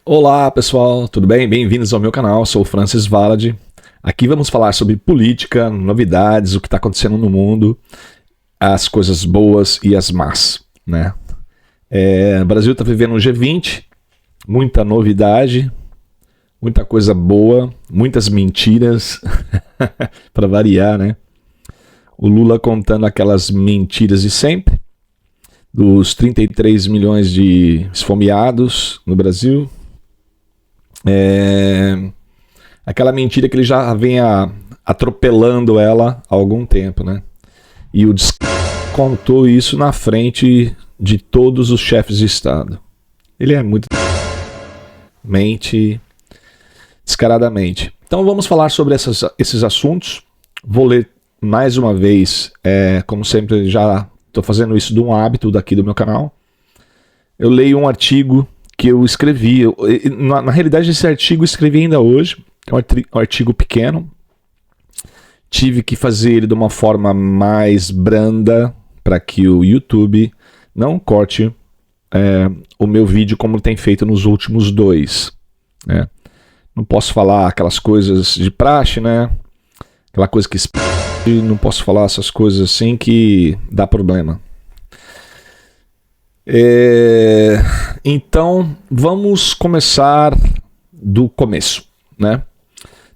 Olá pessoal, tudo bem? Bem-vindos ao meu canal, sou o Francis Valadi. Aqui vamos falar sobre política, novidades, o que está acontecendo no mundo, as coisas boas e as más, né? O Brasil está vivendo um G20, muita novidade, muita coisa boa, muitas mentiras, para variar, né? O Lula contando aquelas mentiras de sempre, dos 33 milhões de esfomeados no Brasil. Aquela mentira que ele já vem atropelando ela há algum tempo, né? E o contou isso na frente de todos os chefes de Estado. Ele é muito mente descaradamente. Então vamos falar sobre esses assuntos. Vou ler mais uma vez, como sempre já estou fazendo isso de um hábito daqui do meu canal. Eu leio um artigo que eu escrevi. Na realidade, esse artigo eu escrevi ainda hoje. É um artigo pequeno. Tive que fazer ele de uma forma mais branda para que o YouTube não corte o meu vídeo como tem feito nos últimos dois. Né? Não posso falar aquelas coisas de praxe, né? Aquela coisa que não posso falar essas coisas assim que dá problema. Então vamos começar do começo, né?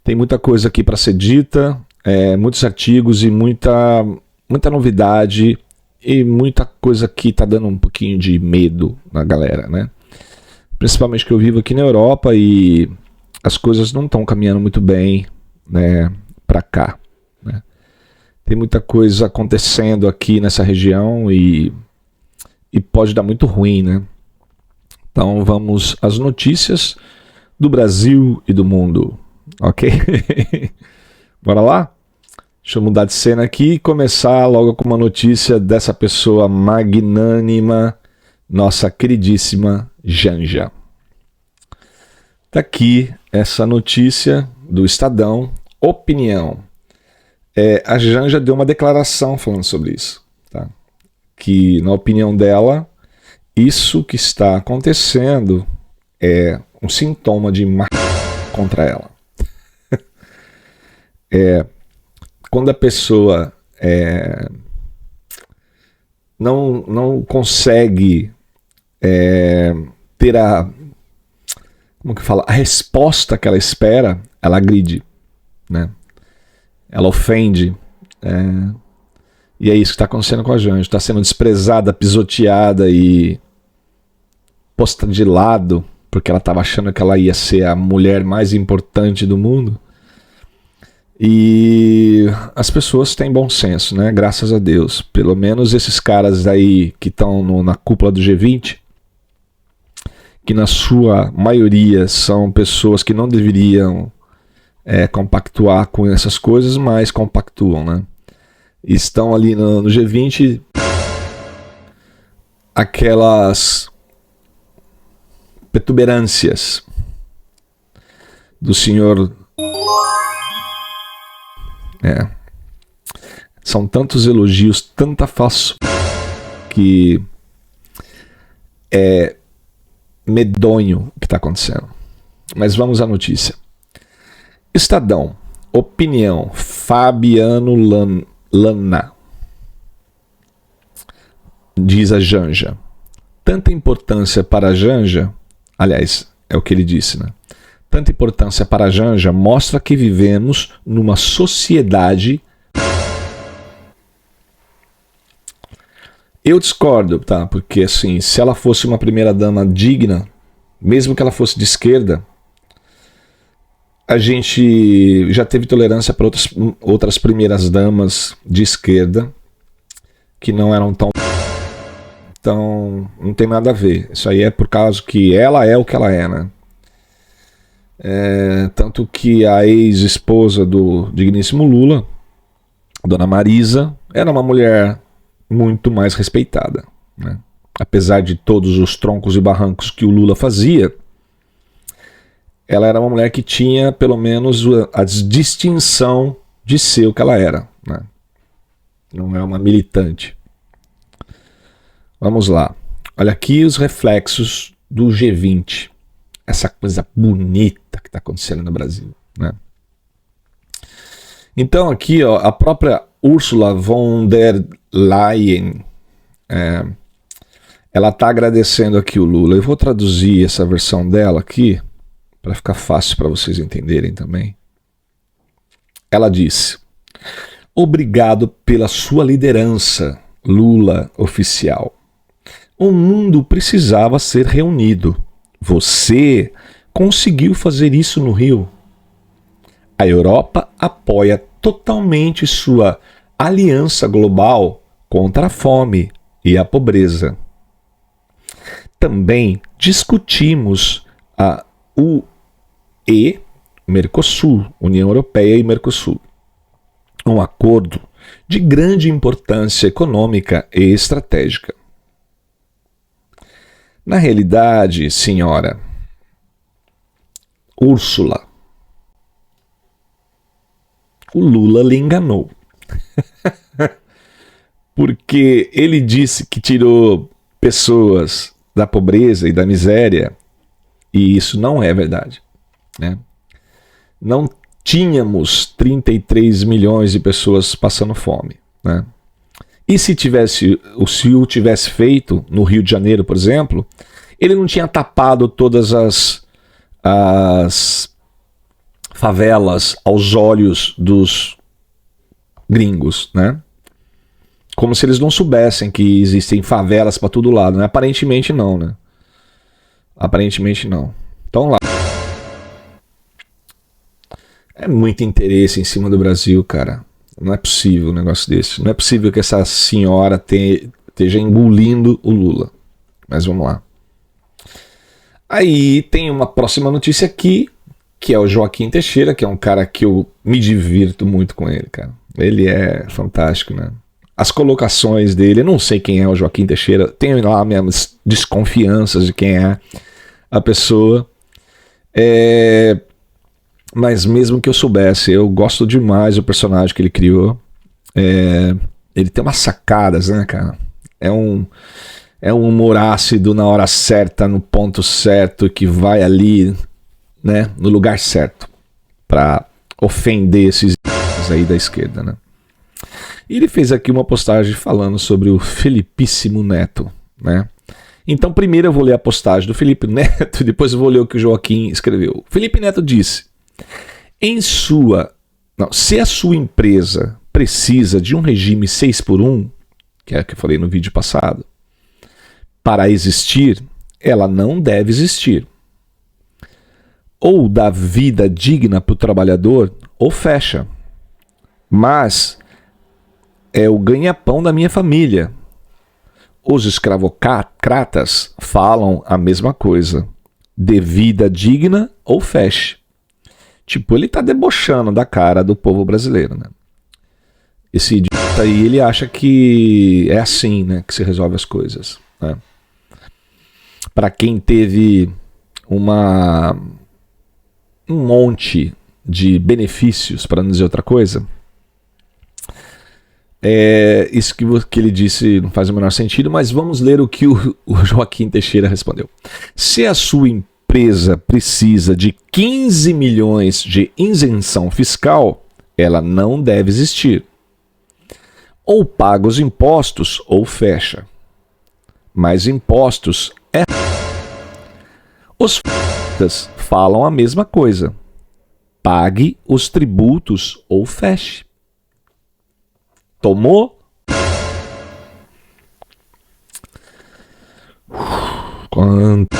Tem muita coisa aqui para ser dita, muitos artigos e muita novidade e muita coisa que está dando um pouquinho de medo na galera, né? Principalmente que eu vivo aqui na Europa e as coisas não estão caminhando muito bem, né, para cá, né? Tem muita coisa acontecendo aqui nessa região e pode dar muito ruim, né? Então vamos às notícias do Brasil e do mundo, ok? Bora lá? Deixa eu mudar de cena aqui e começar logo com uma notícia dessa pessoa magnânima, nossa queridíssima Janja. Tá aqui essa notícia do Estadão, opinião. A Janja deu uma declaração falando sobre isso, tá? Que, na opinião dela, isso que está acontecendo é um sintoma de contra ela. Quando a pessoa não consegue ter a resposta que ela espera, ela agride, né? Ela ofende. E é isso que está acontecendo com a Janja. Está sendo desprezada, pisoteada e posta de lado, porque ela estava achando que ela ia ser a mulher mais importante do mundo. E as pessoas têm bom senso, né? Graças a Deus. Pelo menos esses caras aí que estão na cúpula do G20, que na sua maioria são pessoas que não deveriam compactuar com essas coisas, mas compactuam, né? Estão ali no G20 aquelas protuberâncias do senhor. São tantos elogios, tanta falso que é medonho o que está acontecendo. Mas vamos à notícia. Estadão, opinião, Fabiano Lana. Diz a Janja. Tanta importância para a Janja, aliás, é o que ele disse, né? Tanta importância para a Janja mostra que vivemos numa sociedade. Eu discordo, tá? Porque assim, se ela fosse uma primeira-dama digna, mesmo que ela fosse de esquerda, a gente já teve tolerância para outras primeiras-damas de esquerda que não eram tão. Então, não tem nada a ver. Isso aí é por causa que ela é o que ela é, né? Tanto que a ex-esposa do digníssimo Lula, Dona Marisa, era uma mulher muito mais respeitada, né? Apesar de todos os troncos e barrancos que o Lula fazia, ela era uma mulher que tinha pelo menos a distinção de ser o que ela era, né? Não é uma militante. Vamos lá. Olha aqui os reflexos do G20. essa coisa bonita que está acontecendo no Brasil, né? Então aqui, ó, a própria Ursula von der Leyen, ela está agradecendo aqui o Lula. Eu vou traduzir essa versão dela aqui para ficar fácil para vocês entenderem também. Ela disse: obrigado pela sua liderança, Lula oficial. O mundo precisava ser reunido. Você conseguiu fazer isso no Rio. A Europa apoia totalmente sua aliança global contra a fome e a pobreza. Também discutimos a UE, Mercosul, União Europeia e Mercosul, um acordo de grande importância econômica e estratégica. Na realidade, senhora Úrsula, o Lula lhe enganou. Porque ele disse que tirou pessoas da pobreza e da miséria, e isso não é verdade, né? Não tínhamos 33 milhões de pessoas passando fome, né? E se o Sil tivesse feito no Rio de Janeiro, por exemplo, ele não tinha tapado todas as favelas aos olhos dos gringos, né? Como se eles não soubessem que existem favelas para todo lado, né? Aparentemente não, né? Aparentemente não. Então lá. É muito interesse em cima do Brasil, cara. Não é possível um negócio desse. Não é possível que essa senhora esteja engolindo o Lula. Mas vamos lá. Aí tem uma próxima notícia aqui, que é o Joaquim Teixeira, que é um cara que eu me divirto muito com ele, cara. Ele é fantástico, né? As colocações dele, eu não sei quem é o Joaquim Teixeira, tenho lá minhas desconfianças de quem é a pessoa. Mas mesmo que eu soubesse, eu gosto demais do personagem que ele criou. Ele tem umas sacadas, né, cara? É um humor ácido na hora certa, no ponto certo, que vai ali, né, no lugar certo, pra ofender esses aí da esquerda, né? E ele fez aqui uma postagem falando sobre o Felipíssimo Neto, né? Então primeiro eu vou ler a postagem do Felipe Neto e depois eu vou ler o que o Joaquim escreveu. Felipe Neto disse: se a sua empresa precisa de um regime 6x1, que é o que eu falei no vídeo passado, para existir, ela não deve existir. Ou dá vida digna para o trabalhador, ou fecha. Mas é o ganha-pão da minha família. Os escravocratas falam a mesma coisa. Dê vida digna ou feche. Tipo, ele tá debochando da cara do povo brasileiro, né? Esse idiota aí, ele acha que é assim, né, que se resolve as coisas, né? Para quem teve um monte de benefícios, para não dizer outra coisa, isso que ele disse não faz o menor sentido, mas vamos ler o que o Joaquim Teixeira respondeu. Se a sua empresa precisa de 15 milhões de isenção fiscal, ela não deve existir. Ou paga os impostos ou fecha. Mas impostos é... Os f***as falam a mesma coisa. Pague os tributos ou feche. Tomou? Quanto?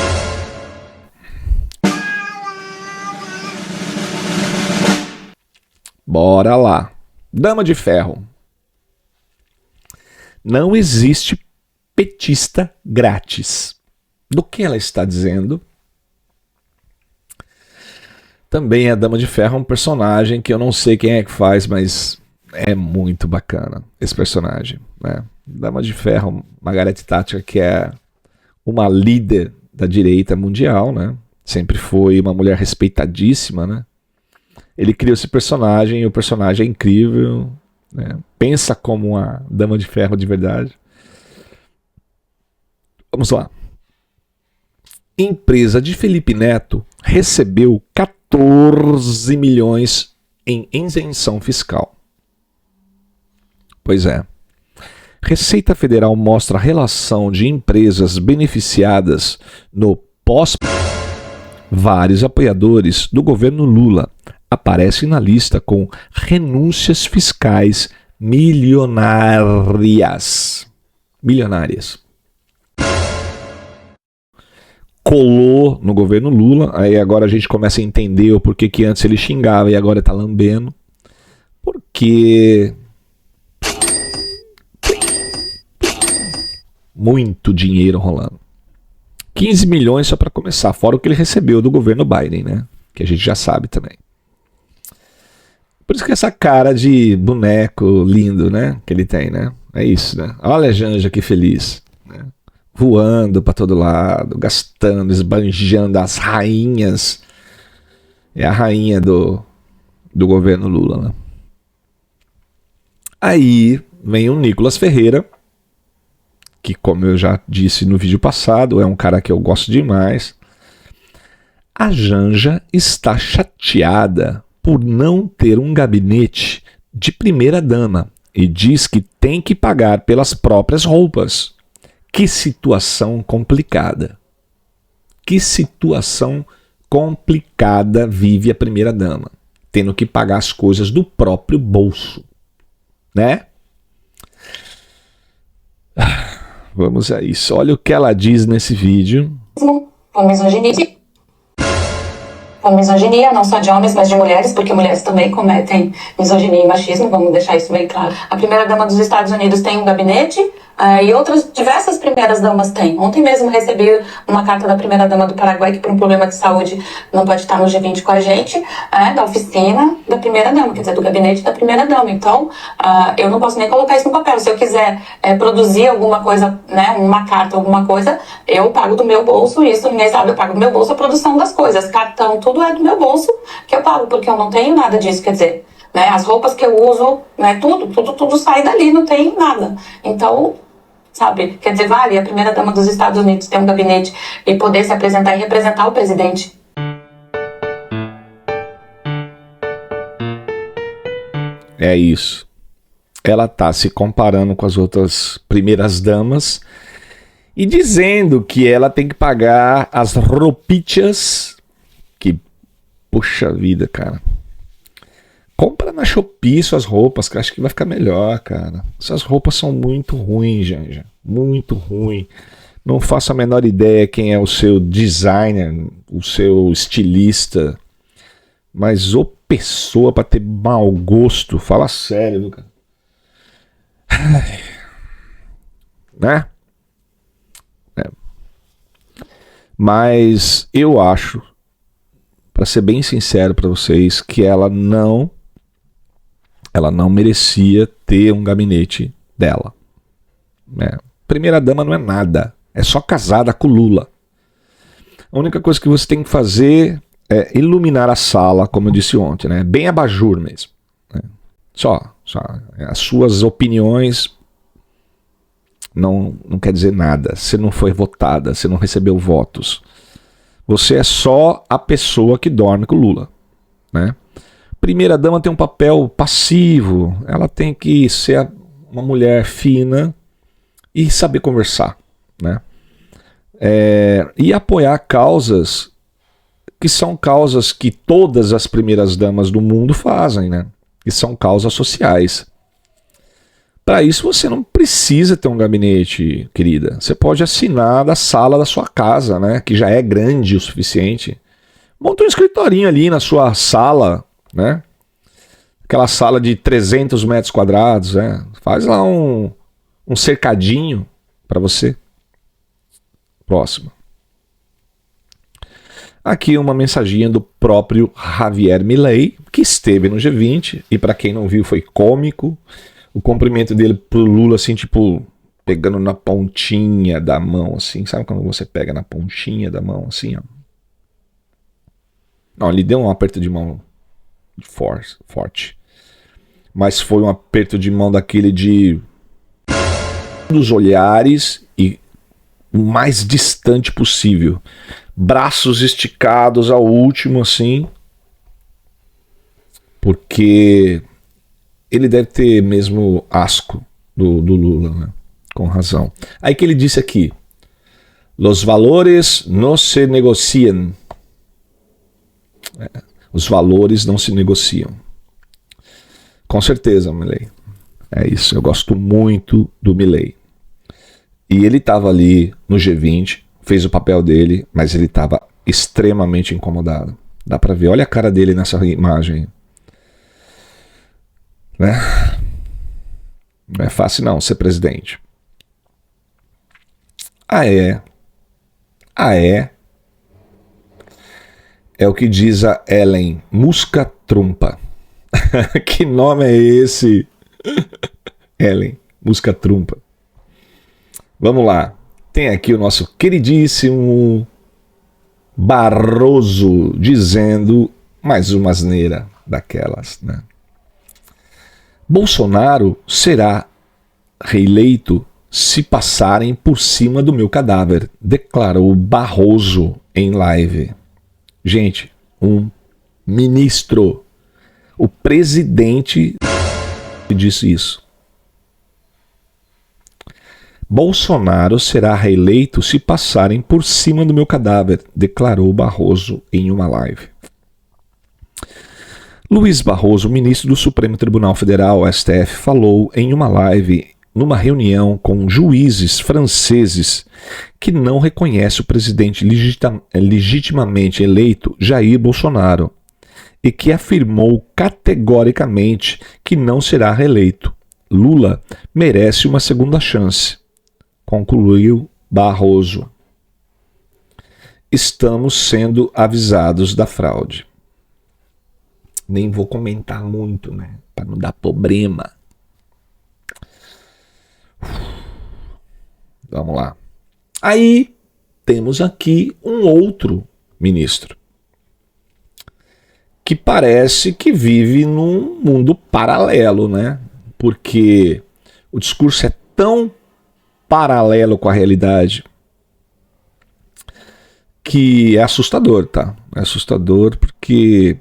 Bora lá. Dama de Ferro. Não existe petista grátis. Do que ela está dizendo? Também a Dama de Ferro é um personagem que eu não sei quem é que faz, mas é muito bacana esse personagem, né? Dama de Ferro, Margaret Thatcher, que é uma líder da direita mundial, né? Sempre foi uma mulher respeitadíssima, né? Ele criou esse personagem e o personagem é incrível, né? Pensa como uma Dama de Ferro de verdade. Vamos lá. empresa de Felipe Neto recebeu 14 milhões em isenção fiscal. Pois é. Receita Federal mostra a relação de empresas beneficiadas no pós. Vários apoiadores do governo Lula aparecem na lista com renúncias fiscais milionárias. Colou no governo Lula, aí agora a gente começa a entender o porquê que antes ele xingava e agora tá lambendo. Porque muito dinheiro rolando. 15 milhões só para começar, fora o que ele recebeu do governo Biden, né? Que a gente já sabe também. Por isso que essa cara de boneco lindo, né? Que ele tem, né? É isso, né? Olha a Janja que feliz, né? Voando para todo lado, gastando, esbanjando as rainhas. É a rainha do governo Lula, né? Aí vem o Nicolas Ferreira, que, como eu já disse no vídeo passado, é um cara que eu gosto demais. A Janja está chateada por não ter um gabinete de primeira-dama e diz que tem que pagar pelas próprias roupas. Que situação complicada. Que situação complicada vive a primeira-dama, tendo que pagar as coisas do próprio bolso, né? Vamos a isso. Olha o que ela diz nesse vídeo. Com misoginia, não só de homens, mas de mulheres, porque mulheres também cometem misoginia e machismo, vamos deixar isso bem claro. A primeira-dama dos Estados Unidos tem um gabinete e outras diversas primeiras-damas têm. Ontem mesmo recebi uma carta da primeira-dama do Paraguai que por um problema de saúde não pode estar no G20 com a gente, da oficina da primeira-dama, quer dizer, do gabinete da primeira-dama. Então, eu não posso nem colocar isso no papel. Se eu quiser produzir alguma coisa, né, uma carta, alguma coisa, eu pago do meu bolso, isso ninguém sabe, eu pago do meu bolso a produção das coisas. Cartão, tudo é do meu bolso que eu pago, porque eu não tenho nada disso, quer dizer, né, as roupas que eu uso, né, tudo sai dali, não tem nada. Então, sabe, quer dizer, vale a primeira-dama dos Estados Unidos ter um gabinete e poder se apresentar e representar o presidente. É isso. Ela tá se comparando com as outras primeiras-damas e dizendo que ela tem que pagar as roupichas que, puxa vida, cara. Compra na Shopee suas roupas, que eu acho que vai ficar melhor, cara. Essas roupas são muito ruins, Janja. Muito ruim. Não faço a menor ideia quem é o seu designer, o seu estilista. Mas ô pessoa pra ter mau gosto. Fala sério, Lucas. Né? Mas eu acho, pra ser bem sincero pra vocês, que ela não merecia ter um gabinete dela. Primeira-dama não é nada. É só casada com Lula. A única coisa que você tem que fazer é iluminar a sala, como eu disse ontem, né? Bem abajur mesmo. Né? Só. As suas opiniões não quer dizer nada. Você não foi votada, você não recebeu votos. Você é só a pessoa que dorme com Lula. Né? Primeira-dama tem um papel passivo, ela tem que ser uma mulher fina e saber conversar, né? E apoiar causas que são causas que todas as primeiras-damas do mundo fazem, né? E são causas sociais. Para isso você não precisa ter um gabinete, querida. Você pode assinar da sala da sua casa, né? Que já é grande o suficiente. Monta um escritorinho ali na sua sala, né? Aquela sala de 300 metros quadrados, né? Faz lá um cercadinho para você. Próximo. Aqui uma mensaginha do próprio Javier Milei, que esteve no G20, e para quem não viu foi cômico. O cumprimento dele pro Lula, assim, tipo, pegando na pontinha da mão, assim. Sabe quando você pega na pontinha da mão, assim, ó? Não, ele deu um aperto de mão forte. Mas foi um aperto de mão daquele de dos olhares e o mais distante possível. braços esticados ao último, assim, porque ele deve ter mesmo asco do Lula, né? Com razão. Aí que ele disse aqui, los valores no se negociam. Os valores não se negociam. Com certeza, Milei. É isso, eu gosto muito do Milei. E ele estava ali no G20, fez o papel dele, mas ele estava extremamente incomodado. Dá para ver, olha a cara dele nessa imagem. Né? Não é fácil não ser presidente. Ah, é. É o que diz a Ellen Musca Trumpa. Que nome é esse? Ellen Musca Trumpa. Vamos lá. Tem aqui o nosso queridíssimo Barroso dizendo mais uma asneira daquelas, né? Bolsonaro será reeleito se passarem por cima do meu cadáver, declarou Barroso em live. Gente, um ministro, o presidente disse isso. Bolsonaro será reeleito se passarem por cima do meu cadáver, declarou Barroso em uma live. Luiz Barroso, ministro do Supremo Tribunal Federal, STF, falou em uma live numa reunião com juízes franceses que não reconhece o presidente legitimamente eleito Jair Bolsonaro e que afirmou categoricamente que não será reeleito. Lula merece uma segunda chance, concluiu Barroso. Estamos sendo avisados da fraude. Nem vou comentar muito, né? Para não dar problema. Vamos lá. Aí temos aqui um outro ministro que parece que vive num mundo paralelo, né? Porque o discurso é tão paralelo com a realidade que é assustador, tá? É assustador porque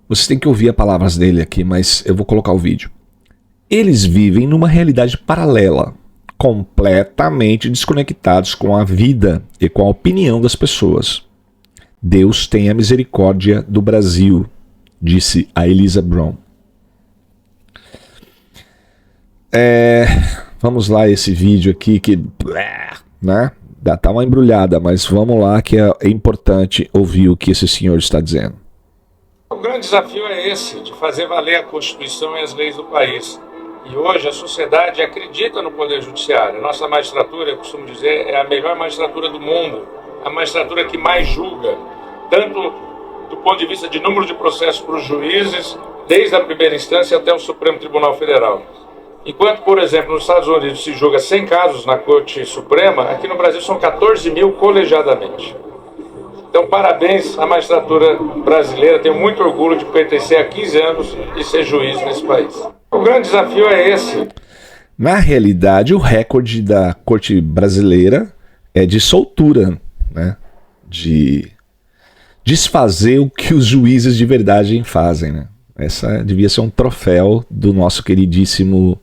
vocês têm que ouvir as palavras dele aqui, mas eu vou colocar o vídeo. Eles vivem numa realidade paralela, completamente desconectados com a vida e com a opinião das pessoas. Deus tenha misericórdia do Brasil, disse a Elisa Brown. Vamos lá, esse vídeo aqui que, né, tá uma embrulhada, mas vamos lá que é importante ouvir o que esse senhor está dizendo. O grande desafio é esse, de fazer valer a Constituição e as leis do país. E hoje a sociedade acredita no Poder Judiciário. A nossa magistratura, eu costumo dizer, é a melhor magistratura do mundo. A magistratura que mais julga, tanto do ponto de vista de número de processos para os juízes, desde a primeira instância até o Supremo Tribunal Federal. Enquanto, por exemplo, nos Estados Unidos se julga 100 casos na Corte Suprema, aqui no Brasil são 14 mil colegiadamente. Então, parabéns à magistratura brasileira. Tenho muito orgulho de pertencer a 15 anos e ser juiz nesse país. O grande desafio é esse. Na realidade, o recorde da Corte brasileira é de soltura, né? De desfazer o que os juízes de verdade fazem, né? Essa devia ser um troféu do nosso queridíssimo...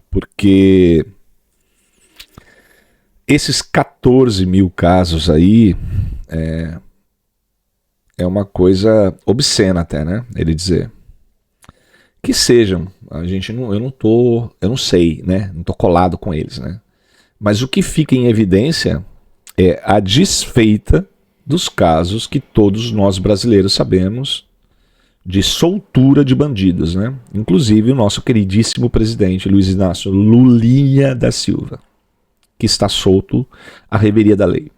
Porque esses 14 mil casos aí é uma coisa obscena até, né? Ele dizer. Que sejam, eu não sei, né? Não tô colado com eles, né? Mas o que fica em evidência é a desfeita dos casos que todos nós brasileiros sabemos de soltura de bandidos, né? Inclusive o nosso queridíssimo presidente Luiz Inácio Lulinha da Silva, que está solto à revelia da lei.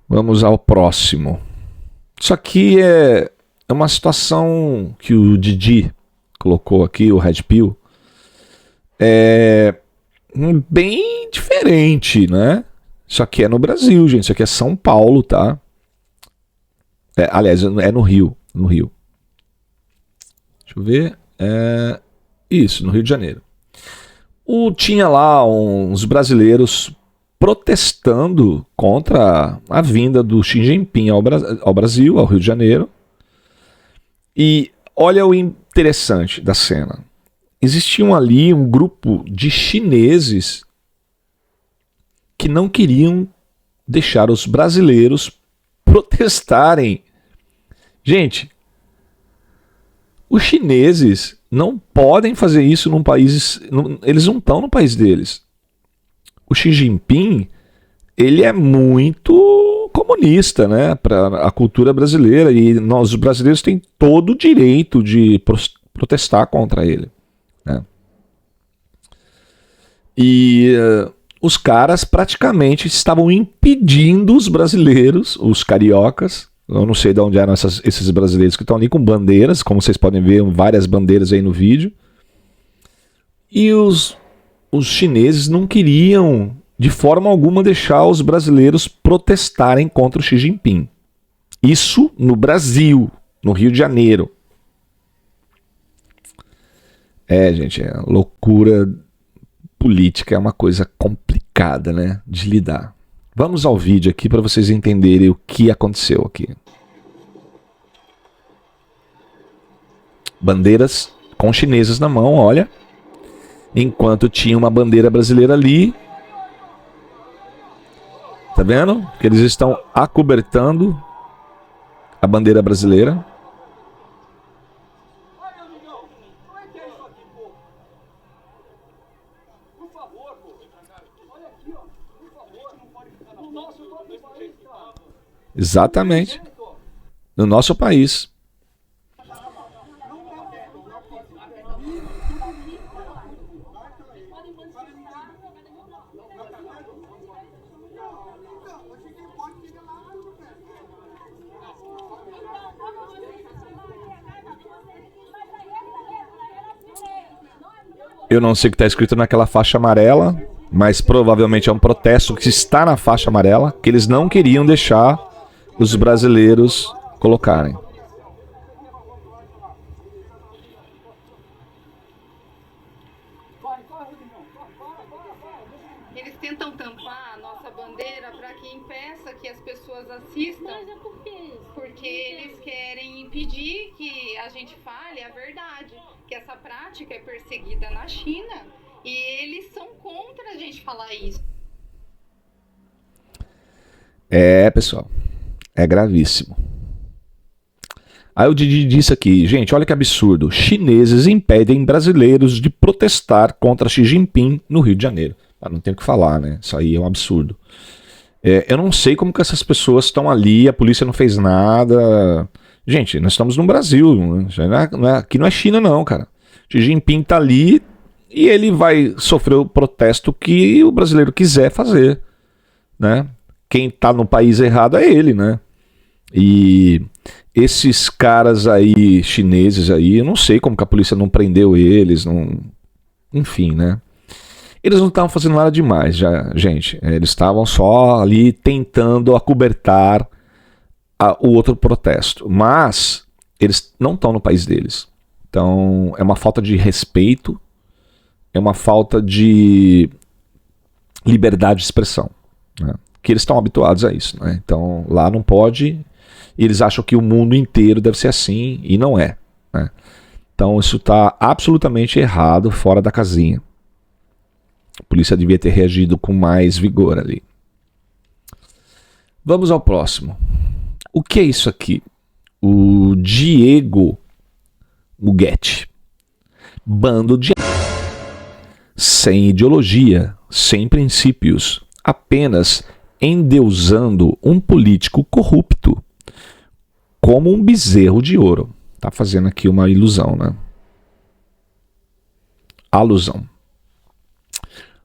Vamos ao próximo. Isso aqui é uma situação que o Didi colocou aqui, o Red Pill, é bem diferente, né? Isso aqui é no Brasil, gente. Isso aqui é São Paulo, tá? Aliás, é no Rio. No Rio. Deixa eu ver. Isso, no Rio de Janeiro. Tinha lá uns brasileiros protestando contra a vinda do Xi Jinping ao Brasil, ao Rio de Janeiro. E olha o interessante da cena. Existiam ali um grupo de chineses que não queriam deixar os brasileiros protestarem. Gente, os chineses não podem fazer isso num país... Eles não estão no país deles. O Xi Jinping, ele é muito comunista, né, para a cultura brasileira, e nós, os brasileiros, temos todo o direito de protestar contra ele, né? E os caras praticamente estavam impedindo os brasileiros, os cariocas, eu não sei de onde eram esses brasileiros que estão ali com bandeiras, como vocês podem ver, várias bandeiras aí no vídeo, e os chineses não queriam de forma alguma deixar os brasileiros protestarem contra o Xi Jinping. Isso no Brasil, no Rio de Janeiro. Gente, loucura política é uma coisa complicada, né, de lidar. Vamos ao vídeo aqui para vocês entenderem o que aconteceu aqui. Bandeiras com chinesas na mão, olha. Enquanto tinha uma bandeira brasileira ali. Tá vendo? Que eles estão acobertando a bandeira brasileira. Exatamente. No nosso país. Eu não sei o que está escrito naquela faixa amarela, mas provavelmente é um protesto que está na faixa amarela, que eles não queriam deixar os brasileiros colocarem. Eles tentam tampar a nossa bandeira para que impeça que as pessoas assistam. Mas é por quê? Porque eles querem impedir que a gente fale a verdade, que essa prática é perseguida na China e eles são contra a gente falar isso. Pessoal, é gravíssimo. Aí o Didi disse aqui, gente, olha que absurdo. Chineses impedem brasileiros de protestar contra Xi Jinping no Rio de Janeiro. Não tem o que falar, né? Isso aí é um absurdo. Eu não sei como que essas pessoas estão ali, a polícia não fez nada. Gente, nós estamos no Brasil, aqui não é China não, cara. Xi Jinping tá ali e ele vai sofrer o protesto que o brasileiro quiser fazer, né? Quem tá no país errado é ele, né? E esses caras aí, chineses aí, eu não sei como que a polícia não prendeu eles, não... Enfim, né? Eles não estavam fazendo nada demais, já, gente. Eles estavam só ali tentando acobertar o outro protesto. Mas eles não estão no país deles. Então é uma falta de respeito, é uma falta de liberdade de expressão, né? Que eles estão habituados a isso, né? Então lá não pode, e eles acham que o mundo inteiro deve ser assim, e não é, né? Então isso está absolutamente errado, fora da casinha. A polícia devia ter reagido com mais vigor ali. Vamos ao próximo. O que é isso aqui? O Diego Muguete. Bando de... sem ideologia, sem princípios, apenas endeusando um político corrupto como um bezerro de ouro. Tá fazendo aqui uma ilusão, né? Alusão.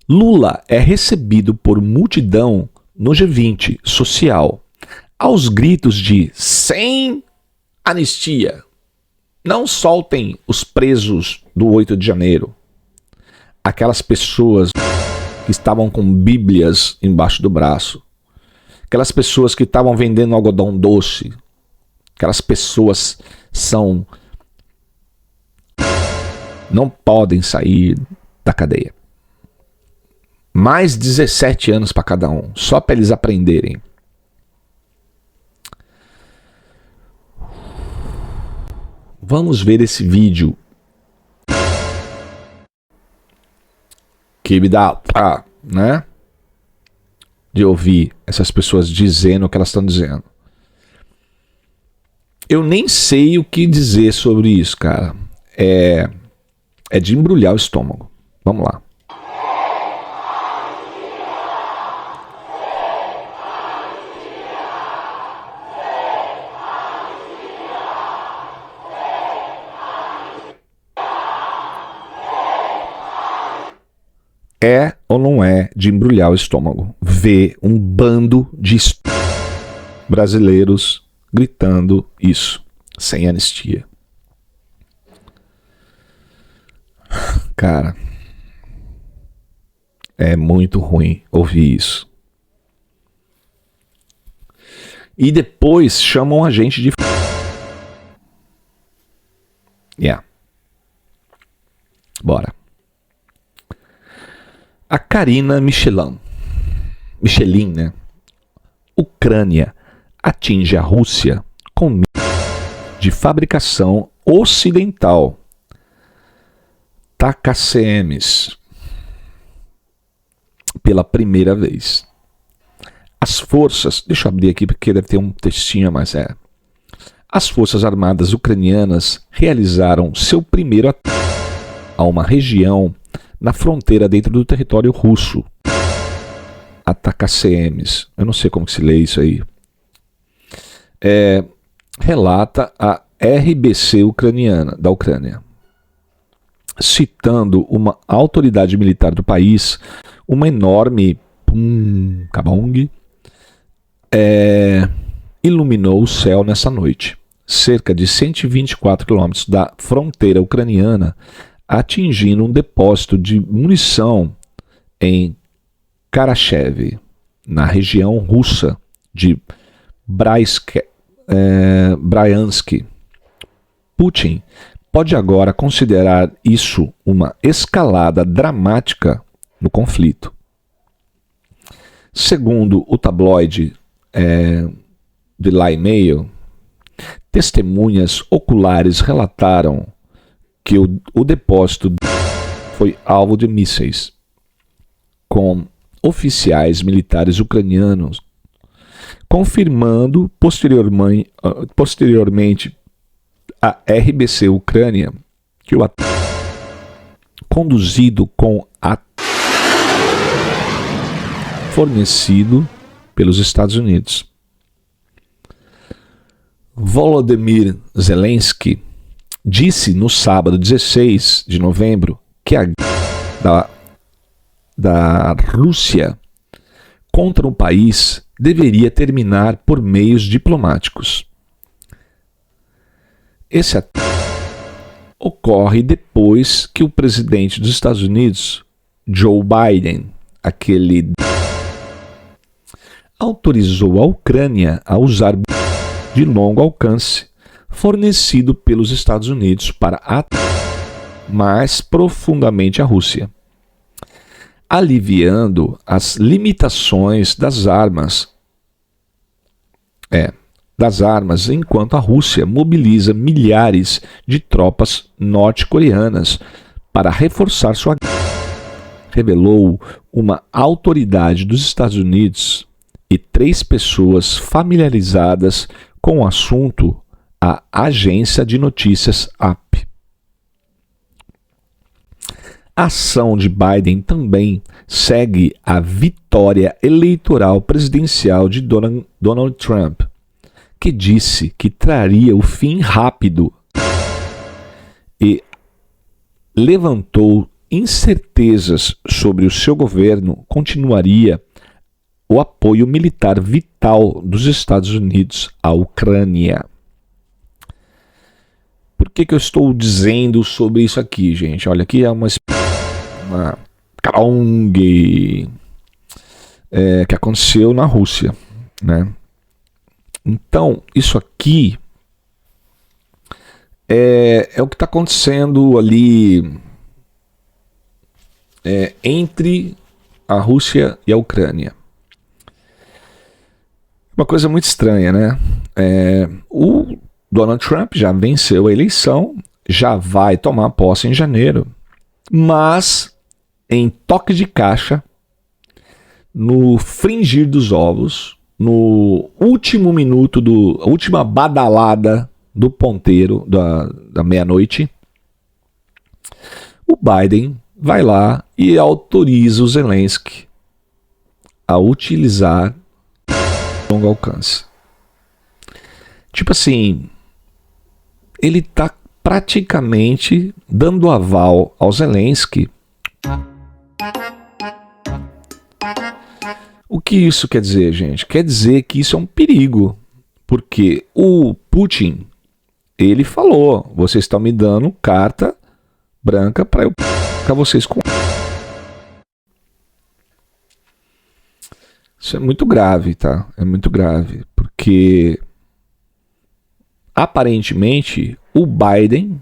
Lula é recebido por multidão no G20 social, aos gritos de sem anistia. Não soltem os presos do 8 de janeiro. Aquelas pessoas que estavam com bíblias embaixo do braço. Aquelas pessoas que estavam vendendo algodão doce. Aquelas pessoas são não podem sair da cadeia. Mais 17 anos para cada um, só para eles aprenderem. Vamos ver esse vídeo que me dá, né? De ouvir essas pessoas dizendo o que elas estão dizendo. Eu nem sei o que dizer sobre isso, cara. É de embrulhar o estômago. Vamos lá. É ou não é de embrulhar o estômago ver um bando de brasileiros gritando isso, sem anistia? Cara, é muito ruim ouvir isso. E depois chamam a gente de... Bora. A Karina Michelin, né? Ucrânia atinge a Rússia com de fabricação ocidental. TACACMs. Pela primeira vez. As forças... Deixa eu abrir aqui porque deve ter um textinho, mas As forças armadas ucranianas realizaram seu primeiro ataque a uma região na fronteira dentro do território russo. ATACMs. Eu não sei como que se lê isso aí. Relata a RBC ucraniana, da Ucrânia. Citando uma autoridade militar do país, uma enorme kabong iluminou o céu nessa noite. Cerca de 124 quilômetros da fronteira ucraniana, atingindo um depósito de munição em Karachev, na região russa de Bryansk. Putin pode agora considerar isso uma escalada dramática no conflito. Segundo o tabloide The Lie Mail, testemunhas oculares relataram que o depósito foi alvo de mísseis, com oficiais militares ucranianos confirmando posteriormente a RBC Ucrânia que o ataque conduzido com fornecido pelos Estados Unidos. Volodymyr Zelensky disse no sábado 16 de novembro que a guerra da Rússia contra um país deveria terminar por meios diplomáticos. Esse ataque ocorre depois que o presidente dos Estados Unidos, Joe Biden, autorizou a Ucrânia a usar de longo alcance fornecido pelos Estados Unidos para atacar mais profundamente a Rússia, aliviando as limitações das armas enquanto a Rússia mobiliza milhares de tropas norte-coreanas para reforçar sua guerra, revelou uma autoridade dos Estados Unidos e 3 pessoas familiarizadas com o assunto à agência de notícias AP. A ação de Biden também segue a vitória eleitoral presidencial de Donald Trump, que disse que traria o fim rápido e levantou incertezas sobre o seu governo continuaria o apoio militar vital dos Estados Unidos à Ucrânia. Por que eu estou dizendo sobre isso aqui, gente? Olha, aqui é uma karong que aconteceu na Rússia, né? Então, isso aqui é o que está acontecendo ali entre a Rússia e a Ucrânia. Uma coisa muito estranha, né? O Donald Trump já venceu a eleição, já vai tomar posse em janeiro, mas em toque de caixa, no fringir dos ovos, no último minuto, a última badalada do ponteiro da meia-noite, o Biden vai lá e autoriza o Zelensky a utilizar longo alcance. Tipo assim, ele está praticamente dando aval ao Zelensky. O que isso quer dizer, gente? Quer dizer que isso é um perigo, porque o Putin, ele falou, vocês estão me dando carta branca para eu ficar vocês com... Isso é muito grave, tá? É muito grave, porque aparentemente o Biden,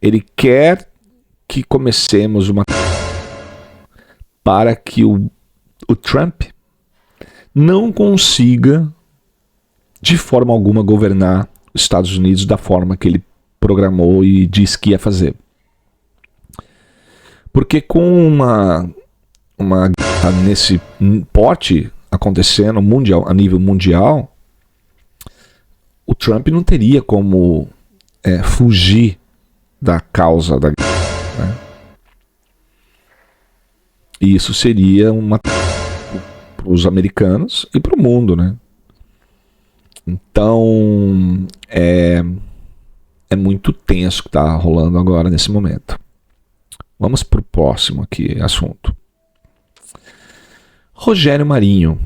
ele quer que comecemos uma para que o Trump não consiga de forma alguma governar os Estados Unidos da forma que ele programou e disse que ia fazer. Porque com uma nesse porte acontecendo mundial, a nível mundial, o Trump não teria como fugir da causa da guerra, né? E isso seria uma para os americanos e para o mundo, né? Então é muito tenso o que está rolando agora nesse momento. Vamos para o próximo aqui, assunto. Rogério Marinho.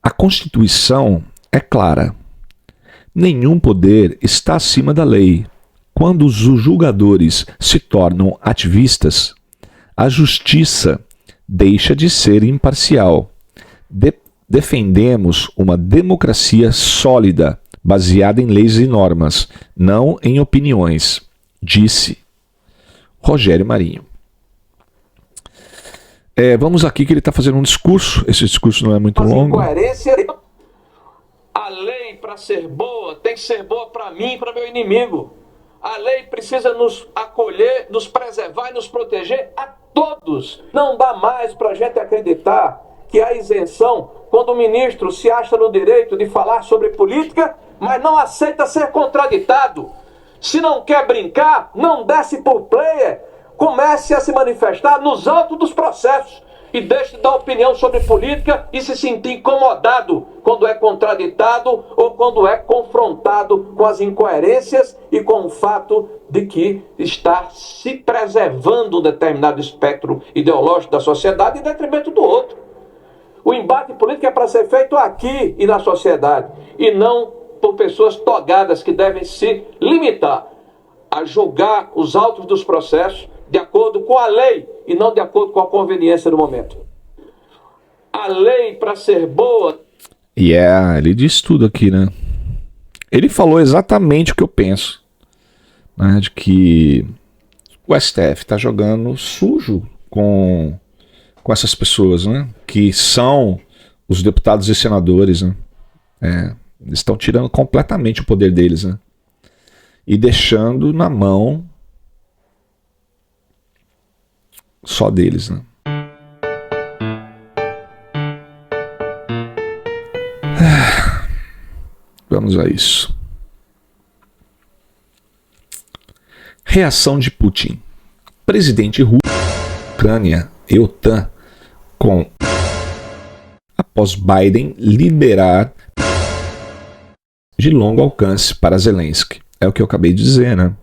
A Constituição é clara. Nenhum poder está acima da lei. Quando os julgadores se tornam ativistas, a justiça deixa de ser imparcial. Defendemos uma democracia sólida, baseada em leis e normas, não em opiniões, disse Rogério Marinho. Vamos aqui que ele está fazendo um discurso. Esse discurso não é muito longo. A lei, para ser boa, tem que ser boa para mim e para meu inimigo. A lei precisa nos acolher, nos preservar e nos proteger a todos. Não dá mais para a gente acreditar que há isenção quando o ministro se acha no direito de falar sobre política, mas não aceita ser contraditado. Se não quer brincar, não desce por player. Comece a se manifestar nos autos dos processos e deixe de dar opinião sobre política e se sentir incomodado quando é contraditado ou quando é confrontado com as incoerências e com o fato de que está se preservando um determinado espectro ideológico da sociedade em detrimento do outro. O embate político é para ser feito aqui e na sociedade, e não por pessoas togadas que devem se limitar a julgar os autos dos processos de acordo com a lei e não de acordo com a conveniência do momento. A lei, para ser boa... Ele disse tudo aqui, né? Ele falou exatamente o que eu penso, né? De que o STF está jogando sujo com essas pessoas, né? Que são os deputados e senadores, né? Eles estão tirando completamente o poder deles, né? E deixando na mão só deles, né? Vamos a isso. Reação de Putin. Presidente russo, Ucrânia e OTAN após Biden liberar de longo alcance para Zelensky. É o que eu acabei de dizer, né?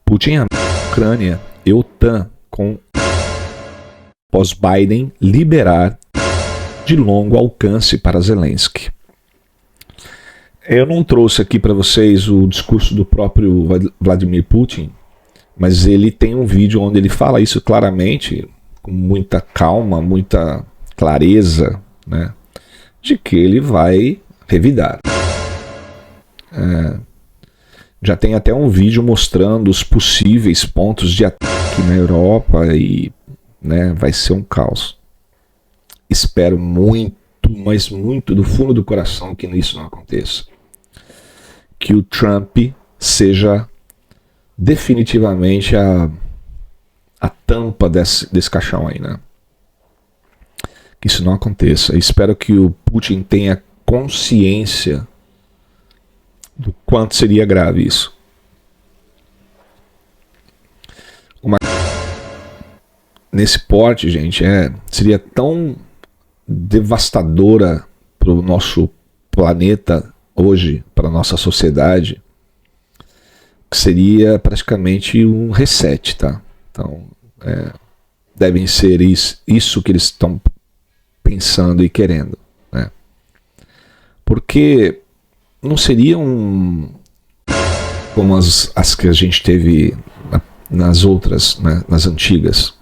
Putin, a Ucrânia e OTAN após Biden liberar de longo alcance para Zelensky. Eu não trouxe aqui para vocês o discurso do próprio Vladimir Putin, mas ele tem um vídeo onde ele fala isso claramente, com muita calma, muita clareza, né, de que ele vai revidar. Já tem até um vídeo mostrando os possíveis pontos de ataque na Europa e, né, vai ser um caos. Espero muito, mas muito do fundo do coração que isso não aconteça. Que o Trump seja definitivamente a tampa desse caixão aí, né? Que isso não aconteça. Espero que o Putin tenha consciência do quanto seria grave isso. Nesse porte, gente, seria tão devastadora para o nosso planeta hoje, para a nossa sociedade, que seria praticamente um reset, tá? Então, devem ser isso que eles estão pensando e querendo, né? Porque não seria como as que a gente teve nas outras, né, nas antigas,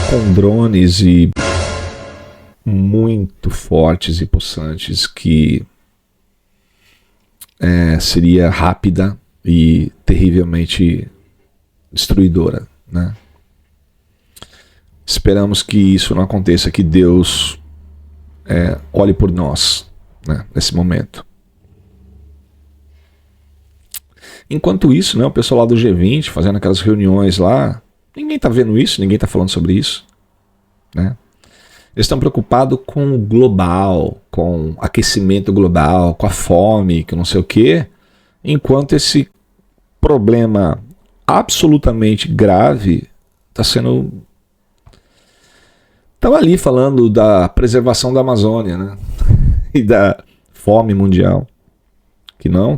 com drones e muito fortes e possantes, que seria rápida e terrivelmente destruidora, né? Esperamos que isso não aconteça, que Deus olhe por nós, né, nesse momento. Enquanto isso, né, o pessoal lá do G20 fazendo aquelas reuniões lá, ninguém está vendo isso, ninguém está falando sobre isso, né? Eles estão preocupados com o global, com aquecimento global, com a fome, que não sei o quê, enquanto esse problema absolutamente grave está sendo... Estão ali falando da preservação da Amazônia, né? E da fome mundial, que não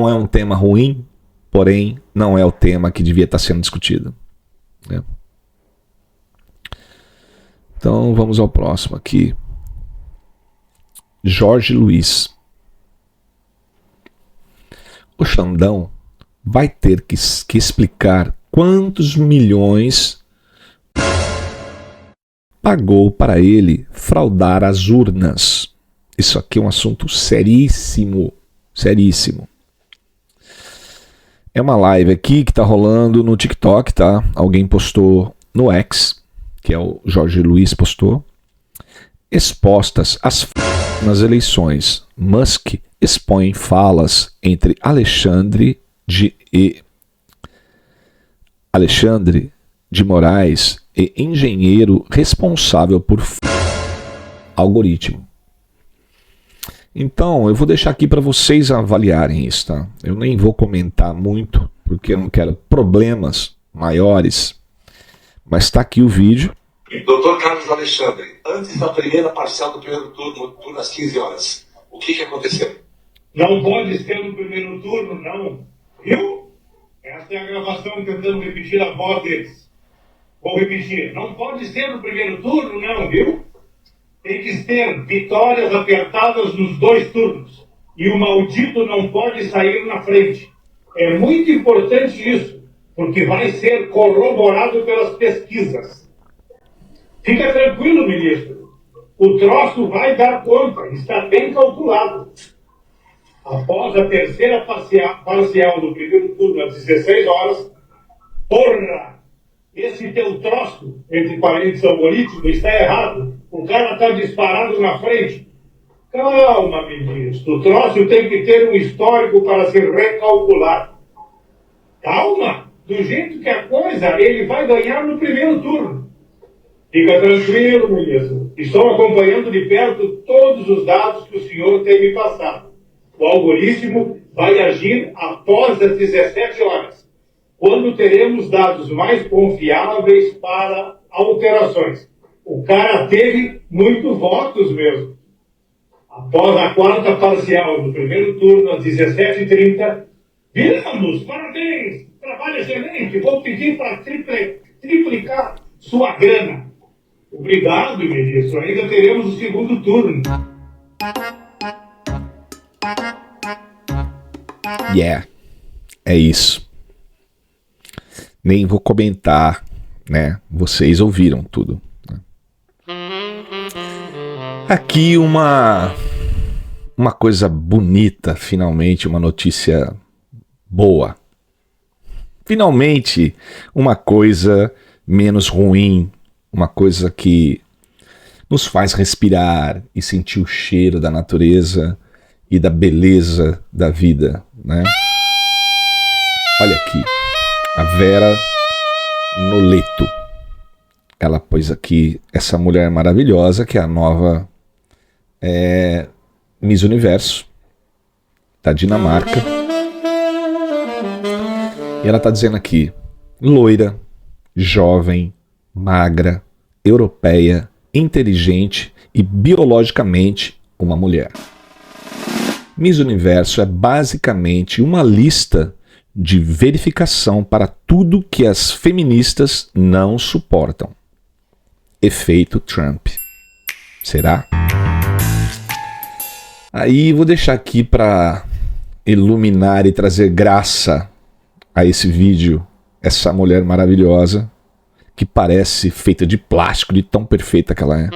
é um tema ruim, porém não é o tema que devia estar sendo discutido, né? Então vamos ao próximo aqui. Jorge Luiz. O Xandão vai ter que explicar quantos milhões pagou para ele fraudar as urnas. Isso aqui é um assunto seríssimo, seríssimo. É uma live aqui que está rolando no TikTok, tá? Alguém postou no X, que é o Jorge Luiz postou, expostas as nas eleições. Musk expõe falas entre Alexandre de Moraes e engenheiro responsável por algoritmo. Então, eu vou deixar aqui para vocês avaliarem isso, tá? Eu nem vou comentar muito, porque eu não quero problemas maiores, mas está aqui o vídeo. Doutor Carlos Alexandre, antes da primeira parcial do primeiro turno às 15 horas, o que aconteceu? Não pode ser no primeiro turno, não. Viu? Essa é a gravação tentando repetir a voz deles. Vou repetir. Não pode ser no primeiro turno, não, viu? Tem que ter vitórias apertadas nos 2 turnos. E o maldito não pode sair na frente. É muito importante isso, porque vai ser corroborado pelas pesquisas. Fica tranquilo, ministro. O troço vai dar conta, está bem calculado. Após a terceira parcial do primeiro turno, às 16 horas, porra! Esse teu troço, entre parênteses algoritmo, está errado. O cara está disparado na frente. Calma, ministro. O troço tem que ter um histórico para se recalcular. Calma! Do jeito que a coisa, ele vai ganhar no primeiro turno. Fica tranquilo, ministro. Estou acompanhando de perto todos os dados que o senhor tem me passado. O algoritmo vai agir após as 17 horas, quando teremos dados mais confiáveis para alterações. O cara teve muitos votos mesmo. Após a quarta parcial do primeiro turno, às 17h30, viramos! Parabéns! Trabalho excelente! Vou pedir para triplicar sua grana. Obrigado, ministro. Ainda teremos o segundo turno. É isso. Nem vou comentar, né? Vocês ouviram tudo, né? Aqui uma uma coisa bonita, finalmente, uma notícia boa. Finalmente, uma coisa menos ruim, uma coisa que nos faz respirar e sentir o cheiro da natureza e da beleza da vida, né? Olha aqui, a Vera Noleto. Ela pôs aqui essa mulher maravilhosa, que é a nova Miss Universo da Dinamarca. E ela está dizendo aqui, loira, jovem, magra, europeia, inteligente e biologicamente uma mulher. Miss Universo é basicamente uma lista de verificação para tudo que as feministas não suportam. Efeito Trump. Será? Aí vou deixar aqui para iluminar e trazer graça a esse vídeo essa mulher maravilhosa que parece feita de plástico, de tão perfeita que ela é.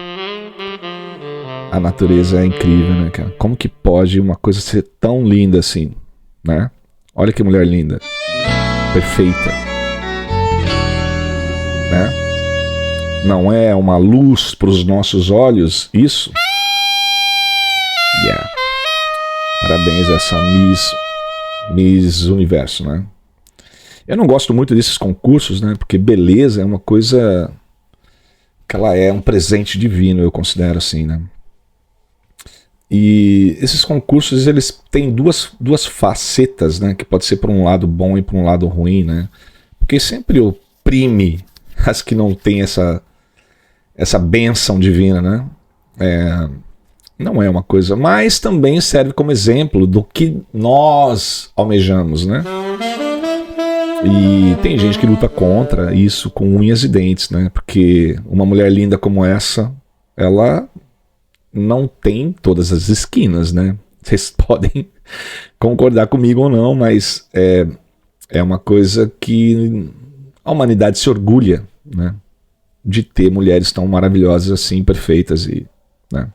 A natureza é incrível, né, cara? Como que pode uma coisa ser tão linda assim, né? Olha que mulher linda. Perfeita. Né? Não é uma luz para os nossos olhos isso? Yeah. Parabéns a essa Miss Universo, né? Eu não gosto muito desses concursos, né? Porque beleza é uma coisa que ela é um presente divino, eu considero assim, né? E esses concursos, eles têm duas facetas, né? Que pode ser por um lado bom e por um lado ruim, né? Porque sempre oprime as que não têm essa bênção divina, né? Não é uma coisa, mas também serve como exemplo do que nós almejamos, né? E tem gente que luta contra isso com unhas e dentes, né? Porque uma mulher linda como essa, ela não tem todas as esquinas, né? Vocês podem concordar comigo ou não, mas é uma coisa que a humanidade se orgulha, né? De ter mulheres tão maravilhosas assim, perfeitas e, né?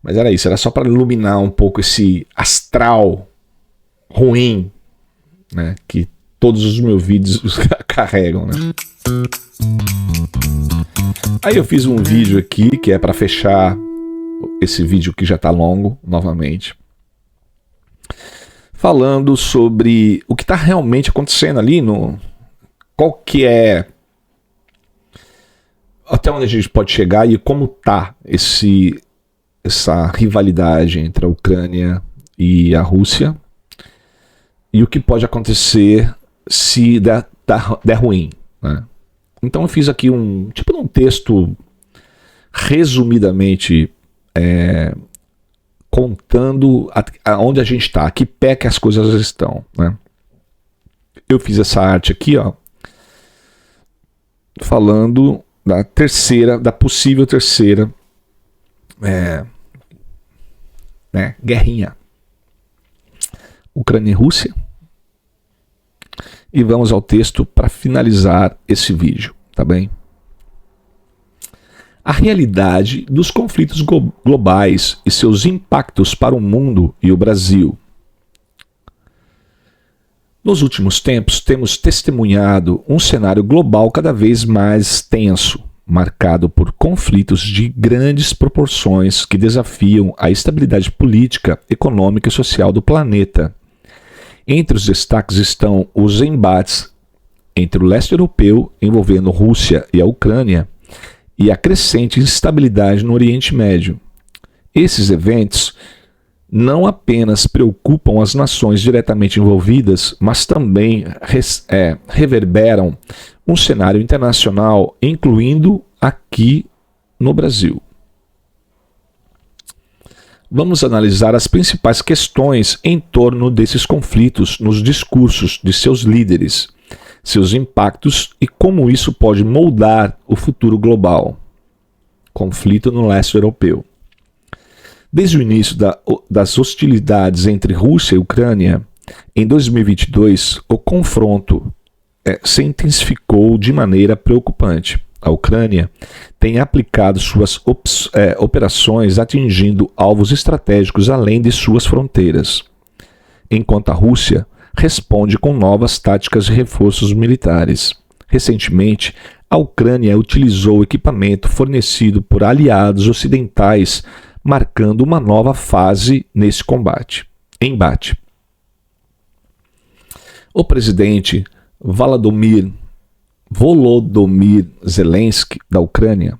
Mas era isso, era só para iluminar um pouco esse astral ruim, né? Que todos os meus vídeos carregam, né? Aí eu fiz um vídeo aqui que é para fechar esse vídeo que já tá longo novamente, falando sobre o que está realmente acontecendo ali qual que é até onde a gente pode chegar e como tá essa rivalidade entre a Ucrânia e a Rússia e o que pode acontecer se der ruim, né? Então eu fiz aqui um texto resumidamente contando aonde a gente está, a que pé que as coisas estão, né? Eu fiz essa arte aqui, ó, falando da possível terceira guerrinha Ucrânia e Rússia. E vamos ao texto para finalizar esse vídeo, tá bem? A realidade dos conflitos globais e seus impactos para o mundo e o Brasil. Nos últimos tempos, temos testemunhado um cenário global cada vez mais tenso, marcado por conflitos de grandes proporções que desafiam a estabilidade política, econômica e social do planeta. Entre os destaques estão os embates entre o leste europeu, envolvendo Rússia e a Ucrânia, e a crescente instabilidade no Oriente Médio. Esses eventos não apenas preocupam as nações diretamente envolvidas, mas também reverberam um cenário internacional, incluindo aqui no Brasil. Vamos analisar as principais questões em torno desses conflitos nos discursos de seus líderes, seus impactos e como isso pode moldar o futuro global. Conflito no leste europeu. Desde o início das hostilidades entre Rússia e Ucrânia, em 2022, o confronto se intensificou de maneira preocupante. a Ucrânia, tem aplicado suas operações atingindo alvos estratégicos além de suas fronteiras, enquanto a Rússia responde com novas táticas de reforços militares. Recentemente, a Ucrânia utilizou equipamento fornecido por aliados ocidentais, marcando uma nova fase nesse embate. O presidente Volodymyr Zelensky, da Ucrânia,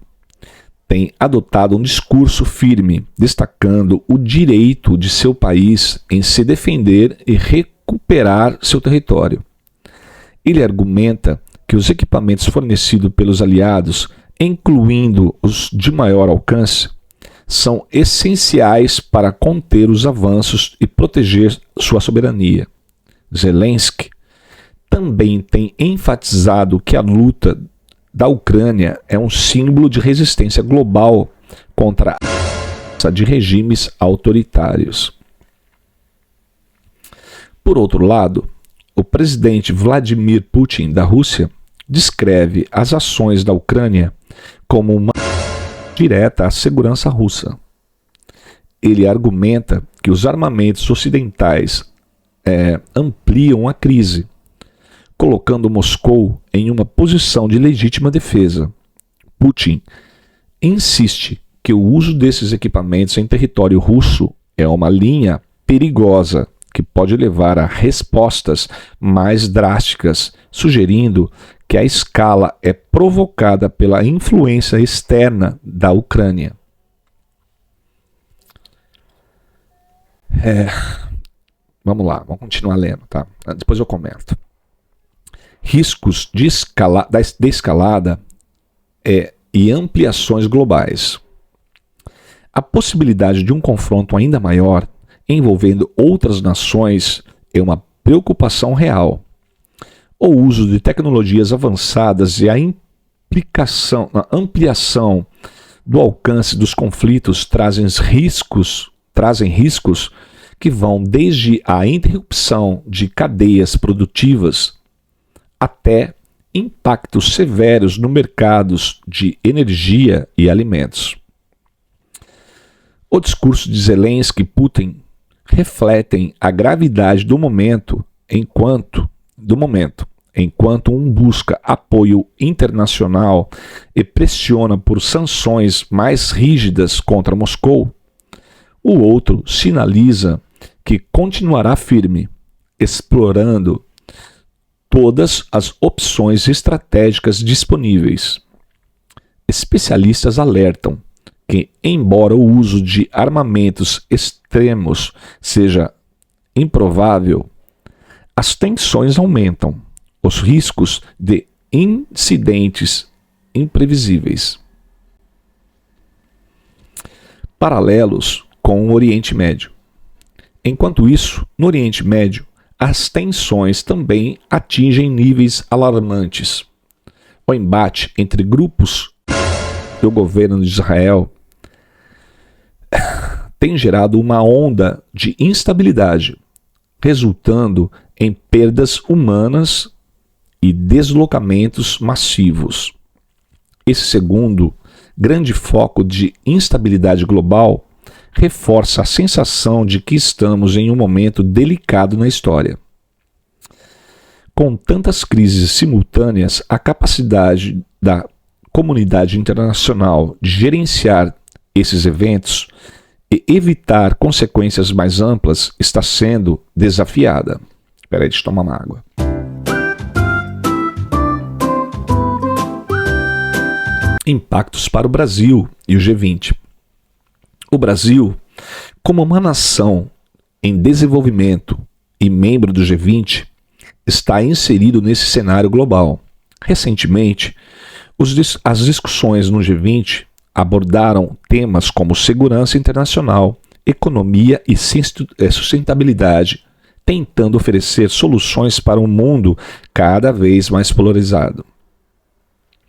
tem adotado um discurso firme, destacando o direito de seu país em se defender e recuperar seu território. Ele argumenta que os equipamentos fornecidos pelos aliados, incluindo os de maior alcance, são essenciais para conter os avanços e proteger sua soberania. Zelensky também tem enfatizado que a luta da Ucrânia é um símbolo de resistência global contra a ameaça de regimes autoritários. Por outro lado, o presidente Vladimir Putin, da Rússia, descreve as ações da Ucrânia como uma direta à segurança russa. Ele argumenta que os armamentos ocidentais ampliam a crise, colocando Moscou em uma posição de legítima defesa. Putin insiste que o uso desses equipamentos em território russo é uma linha perigosa que pode levar a respostas mais drásticas, sugerindo que a escala é provocada pela influência externa da Ucrânia. Vamos lá, vamos continuar lendo, tá? Depois eu comento. Riscos de escalada e ampliações globais. A possibilidade de um confronto ainda maior envolvendo outras nações é uma preocupação real. O uso de tecnologias avançadas e a ampliação do alcance dos conflitos trazem riscos que vão desde a interrupção de cadeias produtivas até impactos severos no mercados de energia e alimentos. O discurso de Zelensky e Putin refletem a gravidade do momento, enquanto um busca apoio internacional e pressiona por sanções mais rígidas contra Moscou, o outro sinaliza que continuará firme, explorando todas as opções estratégicas disponíveis. Especialistas alertam que, embora o uso de armamentos extremos seja improvável, as tensões aumentam, os riscos de incidentes imprevisíveis. Paralelos com o Oriente Médio. Enquanto isso, no Oriente Médio, as tensões também atingem níveis alarmantes. O embate entre grupos do governo de Israel tem gerado uma onda de instabilidade, resultando em perdas humanas e deslocamentos massivos. Esse segundo grande foco de instabilidade global reforça a sensação de que estamos em um momento delicado na história. Com tantas crises simultâneas, a capacidade da comunidade internacional de gerenciar esses eventos e evitar consequências mais amplas está sendo desafiada. Espera aí, deixa eu tomar uma água. Impactos para o Brasil e o G20. O Brasil, como uma nação em desenvolvimento e membro do G20, está inserido nesse cenário global. Recentemente, as discussões no G20 abordaram temas como segurança internacional, economia e sustentabilidade, tentando oferecer soluções para um mundo cada vez mais polarizado.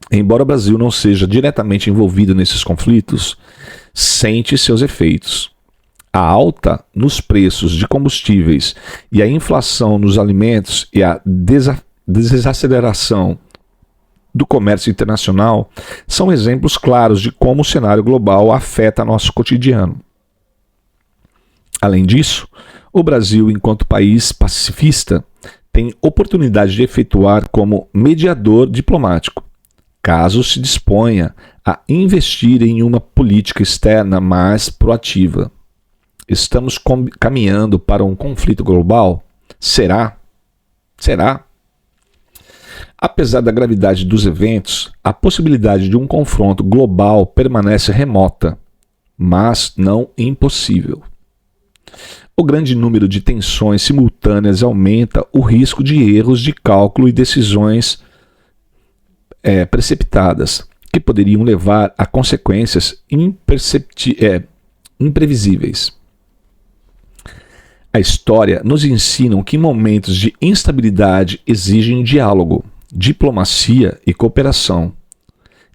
Embora o Brasil não seja diretamente envolvido nesses conflitos, sente seus efeitos. A alta nos preços de combustíveis e a inflação nos alimentos e a desaceleração do comércio internacional são exemplos claros de como o cenário global afeta nosso cotidiano. Além disso, o Brasil, enquanto país pacifista, tem oportunidade de efetuar como mediador diplomático, caso se disponha a investir em uma política externa mais proativa. Estamos caminhando para um conflito global? Será? Será? Apesar da gravidade dos eventos, a possibilidade de um confronto global permanece remota, mas não impossível. O grande número de tensões simultâneas aumenta o risco de erros de cálculo e decisões precipitadas, que poderiam levar a consequências imprevisíveis. A história nos ensina que momentos de instabilidade exigem diálogo, diplomacia e cooperação.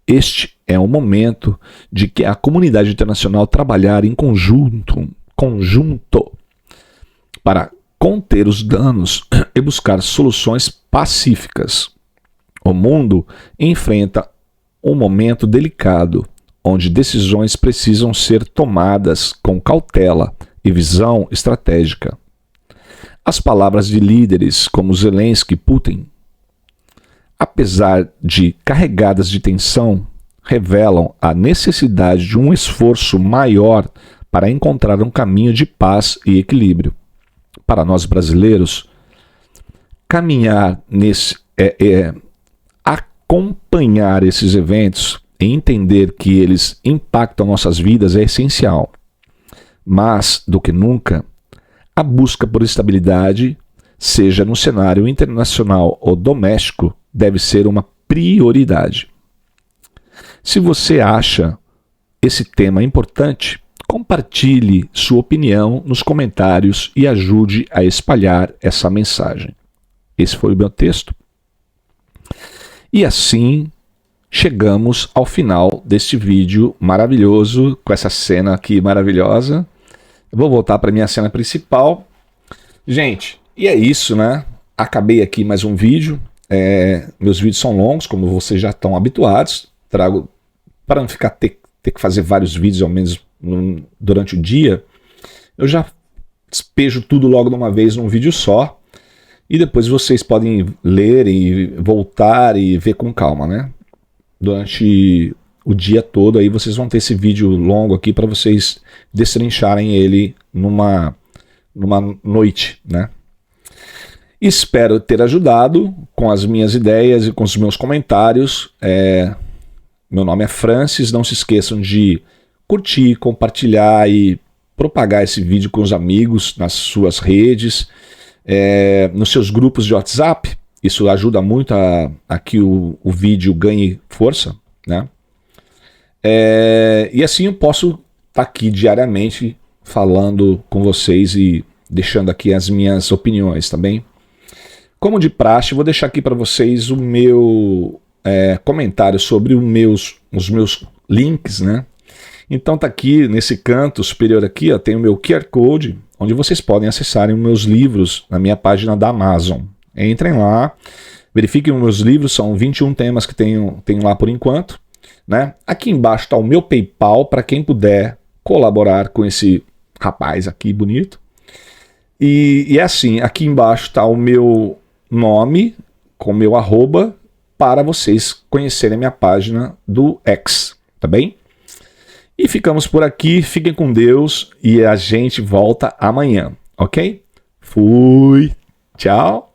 Este é o momento de que a comunidade internacional trabalhar em conjunto para conter os danos e buscar soluções pacíficas. O mundo enfrenta um momento delicado, onde decisões precisam ser tomadas com cautela e visão estratégica. As palavras de líderes como Zelensky e Putin, apesar de carregadas de tensão, revelam a necessidade de um esforço maior para encontrar um caminho de paz e equilíbrio. Para nós brasileiros, caminhar acompanhar esses eventos e entender que eles impactam nossas vidas é essencial. Mas, do que nunca, a busca por estabilidade, seja no cenário internacional ou doméstico, deve ser uma prioridade. Se você acha esse tema importante, compartilhe sua opinião nos comentários e ajude a espalhar essa mensagem. Esse foi o meu texto. E assim chegamos ao final deste vídeo maravilhoso, com essa cena aqui maravilhosa. Eu vou voltar para a minha cena principal. Gente, e é isso, né? Acabei aqui mais um vídeo. Meus vídeos são longos, como vocês já estão habituados. Trago para não ficar ter que fazer vários vídeos ao menos durante o dia. Eu já despejo tudo logo de uma vez num vídeo só. E depois vocês podem ler e voltar e ver com calma, né? Durante o dia todo aí vocês vão ter esse vídeo longo aqui para vocês destrincharem ele numa noite, né? Espero ter ajudado com as minhas ideias e com os meus comentários. Meu nome é Francis, não se esqueçam de curtir, compartilhar e propagar esse vídeo com os amigos nas suas redes, nos seus grupos de WhatsApp. Isso ajuda muito a que o vídeo ganhe força, né? E assim eu posso estar aqui diariamente falando com vocês e deixando aqui as minhas opiniões, tá bem? Como de praxe, vou deixar aqui para vocês o meu comentário sobre os meus links, né? Então tá aqui nesse canto superior aqui, ó, tem o meu QR Code, onde vocês podem acessarem os meus livros na minha página da Amazon. Entrem lá, verifiquem os meus livros, são 21 temas que tenho lá por enquanto, né? Aqui embaixo está o meu PayPal, para quem puder colaborar com esse rapaz aqui bonito. E é assim, aqui embaixo está o meu nome, com o meu arroba, para vocês conhecerem a minha página do X, tá bem? E ficamos por aqui, fiquem com Deus e a gente volta amanhã, ok? Fui, tchau!